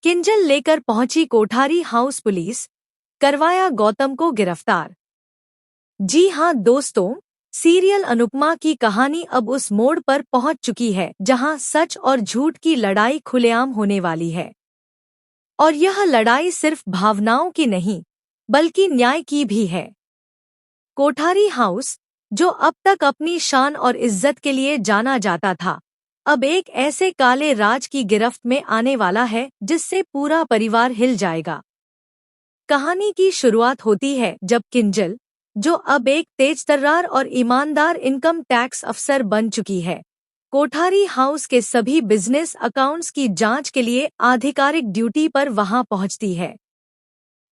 किंजल लेकर पहुंची Kothari house police, करवाया गौतम को गिरफ्तार। जी हां दोस्तों, सीरियल अनुपमा की कहानी अब उस मोड़ पर पहुंच चुकी है जहां सच और झूठ की लड़ाई खुलेआम होने वाली है। और यह लड़ाई सिर्फ भावनाओं की नहीं, बल्कि न्याय की भी है। कोठारी हाउस, जो अब तक अपनी शान और इज्जत के लिए जाना जाता था, अब एक ऐसे काले राज की गिरफ्त में आने वाला है जिससे पूरा परिवार हिल जाएगा। कहानी की शुरुआत होती है जब किंजल, जो अब एक तेजतर्रार और ईमानदार इनकम टैक्स अफसर बन चुकी है, कोठारी हाउस के सभी बिजनेस अकाउंट्स की जांच के लिए आधिकारिक ड्यूटी पर वहां पहुंचती है।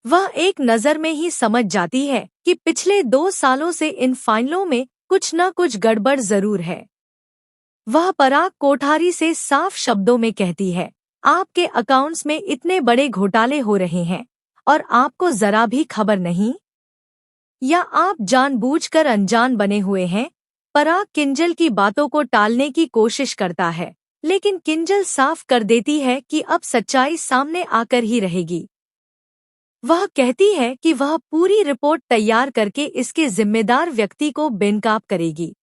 वह एक नज़र में ही समझ जाती है कि पिछले 2 सालों से इन फाइलों में कुछ न कुछ गड़बड़ जरूर है। वह पराग कोठारी से साफ शब्दों में कहती है, आपके अकाउंट्स में इतने बड़े घोटाले हो रहे हैं और आपको जरा भी खबर नहीं? या आप जानबूझकर अनजान बने हुए हैं? पराग किंजल की बातों को टालने की कोशिश करता है, लेकिन किंजल साफ कर देती है कि अब सच्चाई सामने आकर ही रहेगी। वह कहती है कि वह पूरी रिपोर्ट तैयार करके इसके जिम्मेदार व्यक्ति को बेनकाब करेगी।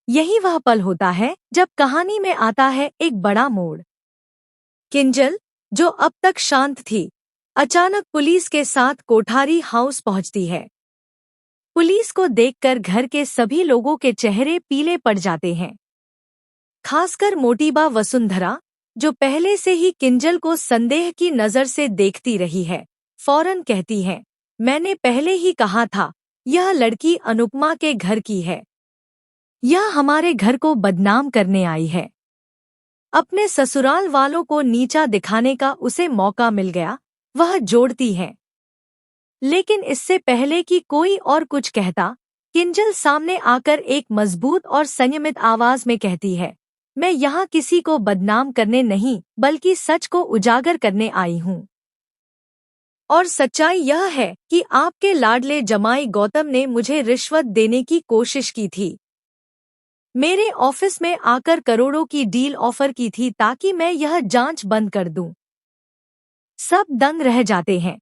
यही वह पल होता है जब कहानी में आता है एक बड़ा मोड़। किंजल, जो अब तक शांत थी, अचानक पुलिस के साथ कोठारी हाउस पहुंचती है। पुलिस को देखकर घर के सभी लोगों के चेहरे पीले पड़ जाते हैं। खासकर मोटीबा वसुंधरा, जो पहले से ही किंजल को संदेह की नज़र से देखती रही है, फौरन कहती है, मैंने पहले ही कहा था, यह लड़की अनुपमा के घर की है। यह हमारे घर को बदनाम करने आई है। अपने ससुराल वालों को नीचा दिखाने का उसे मौका मिल गया, वह जोड़ती है। लेकिन इससे पहले कि कोई और कुछ कहता, किंजल सामने आकर एक मजबूत और संयमित आवाज में कहती है, मैं यहाँ किसी को बदनाम करने नहीं, बल्कि सच को उजागर करने आई हूँ। और सच्चाई यह है कि आपके लाडले जमाई गौतम ने मुझे रिश्वत देने की कोशिश की थी। मेरे ऑफिस में आकर करोड़ों की डील ऑफर की थी ताकि मैं यह जांच बंद कर दूं। सब दंग रह जाते हैं।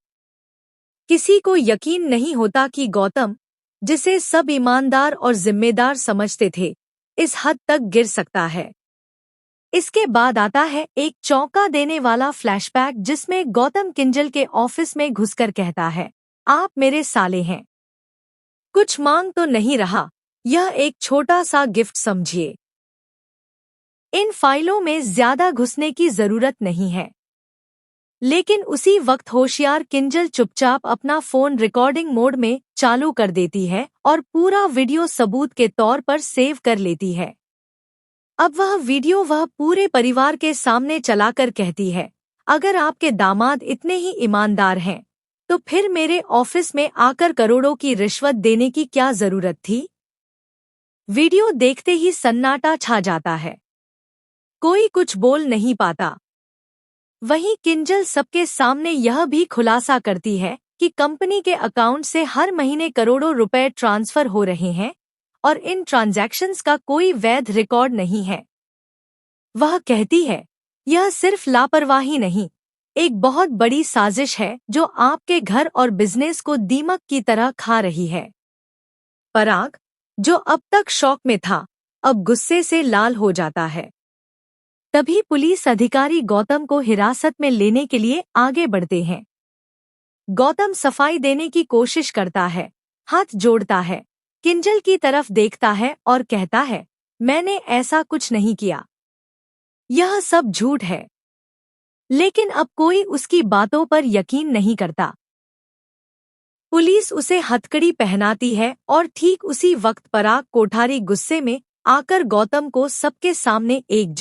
किसी को यकीन नहीं होता कि गौतम, जिसे सब ईमानदार और जिम्मेदार समझते थे, इस हद तक गिर सकता है। इसके बाद आता है एक चौंका देने वाला फ्लैशबैक जिसमें गौतम किंजल के ऑफिस में घुसकर कहता है, आप मेरे साले हैं। कुछ मांग तो नहीं रहा, यह एक छोटा सा गिफ्ट समझिए। इन फाइलों में ज्यादा घुसने की जरूरत नहीं है। लेकिन उसी वक्त होशियार किंजल चुपचाप अपना फोन रिकॉर्डिंग मोड में चालू कर देती है और पूरा वीडियो सबूत के तौर पर सेव कर लेती है। अब वह वीडियो वह पूरे परिवार के सामने चलाकर कहती है, अगर आपके दामाद इतने ही ईमानदार हैं, तो फिर मेरे ऑफिस में आकर करोड़ों की रिश्वत देने की क्या जरूरत थी? वीडियो देखते ही सन्नाटा छा जाता है। कोई कुछ बोल नहीं पाता। वहीं किंजल सबके सामने यह भी खुलासा करती है कि कंपनी के अकाउंट से हर महीने करोड़ों रुपए ट्रांसफर हो रहे हैं और इन ट्रांजैक्शंस का कोई वैध रिकॉर्ड नहीं है। वह कहती है, यह सिर्फ लापरवाही नहीं, एक बहुत बड़ी साजिश है जो आपके घर और बिजनेस को दीमक की तरह खा रही है। पराग, जो अब तक शॉक में था, अब गुस्से से लाल हो जाता है। तभी पुलिस अधिकारी गौतम को हिरासत में लेने के लिए आगे बढ़ते हैं। गौतम सफाई देने की कोशिश करता है, हाथ जोड़ता है, किंजल की तरफ देखता है और कहता है, मैंने ऐसा कुछ नहीं किया। यह सब झूठ है। लेकिन अब कोई उसकी बातों पर यकीन नहीं करता। पुलिस उसे हथकड़ी पहनाती है और ठीक उसी वक्त पराग कोठारी गुस्से में आकर गौतम को सबके सामने एक